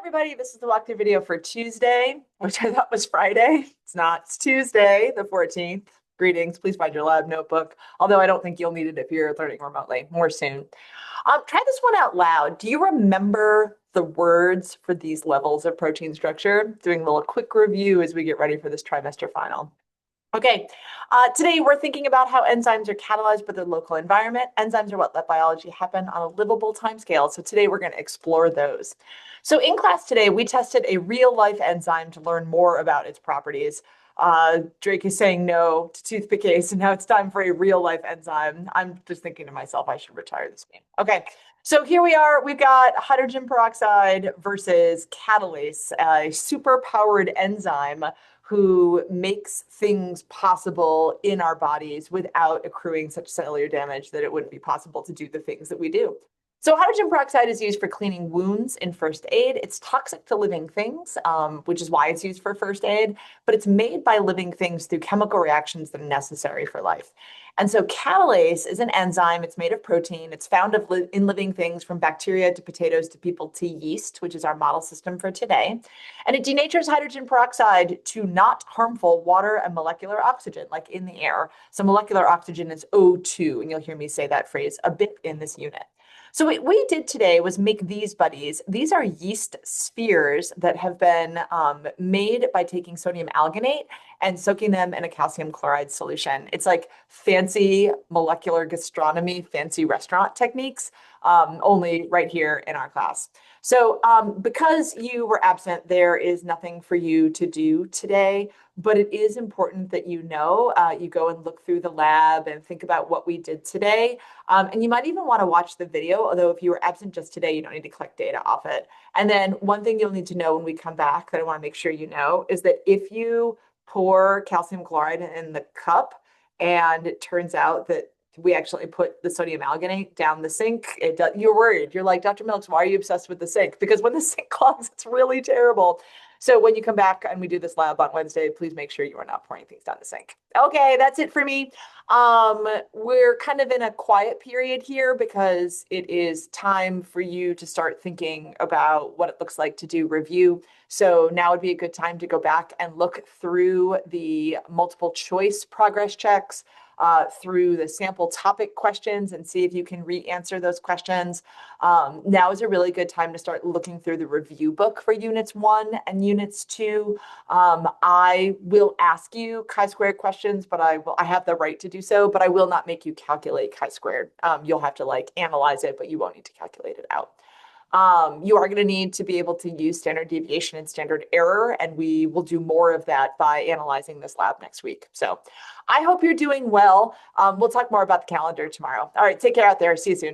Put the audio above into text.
everybody. This is the walkthrough video for Tuesday, which I thought was Friday. It's not. It's Tuesday, the 14th. Greetings. Please find your lab notebook, although I don't think you'll need it if you're learning remotely. More soon. Try this one out loud. Do you remember the words for these levels of protein structure? Doing a little quick review as we get ready for this trimester final. Okay, today we're thinking about how enzymes are catalyzed by the local environment. Enzymes are what let biology happen on a livable timescale. So today we're going to explore those. So in class today, we tested a real life enzyme to learn more about its properties. Drake is saying no to toothpick, so now it's time for a real life enzyme. I'm just thinking to myself, I should retire this game. Okay, so here we are. We've got hydrogen peroxide versus catalase, a super powered enzyme who makes things possible in our bodies without accruing such cellular damage that it wouldn't be possible to do the things that we do. So hydrogen peroxide is used for cleaning wounds in first aid. It's toxic to living things, which is why it's used for first aid, but it's made by living things through chemical reactions that are necessary for life. And so catalase is an enzyme. It's made of protein. It's found in living things from bacteria to potatoes to people to yeast, which is our model system for today. And it denatures hydrogen peroxide to not harmful water and molecular oxygen, like in the air. So molecular oxygen is O2, and you'll hear me say that phrase a bit in this unit. So what we did today was make these buddies. These are yeast spheres that have been made by taking sodium alginate and soaking them in a calcium chloride solution. It's like fancy molecular gastronomy, fancy restaurant techniques, only right here in our class. So because you were absent, there is nothing for you to do today, but it is important that you know, you go and look through the lab and think about what we did today. And you might even want to watch the video, although if you were absent just today, you don't need to collect data off it. And then one thing you'll need to know when we come back that I want to make sure you know is that if you pour calcium chloride in the cup and it turns out that we actually put the sodium alginate down the sink, you're worried. You're like, Dr. Milks, why are you obsessed with the sink? Because when the sink clogs, it's really terrible. So when you come back and we do this lab on Wednesday, please make sure you are not pouring things down the sink. Okay, that's it for me. We're kind of in a quiet period here because it is time for you to start thinking about what it looks like to do review. So now would be a good time to go back and look through the multiple choice progress checks, through the sample topic questions and see if you can re-answer those questions. Now is a really good time to start looking through the review book for units 1 and units 2. I will ask you chi-squared questions, but I have the right to do so, but I will not make you calculate chi-squared. You'll have to like analyze it, but you won't need to calculate it out. You are going to need to be able to use standard deviation and standard error, and we will do more of that by analyzing this lab next week. So I hope you're doing well. We'll talk more about the calendar tomorrow. All right, take care out there. See you soon.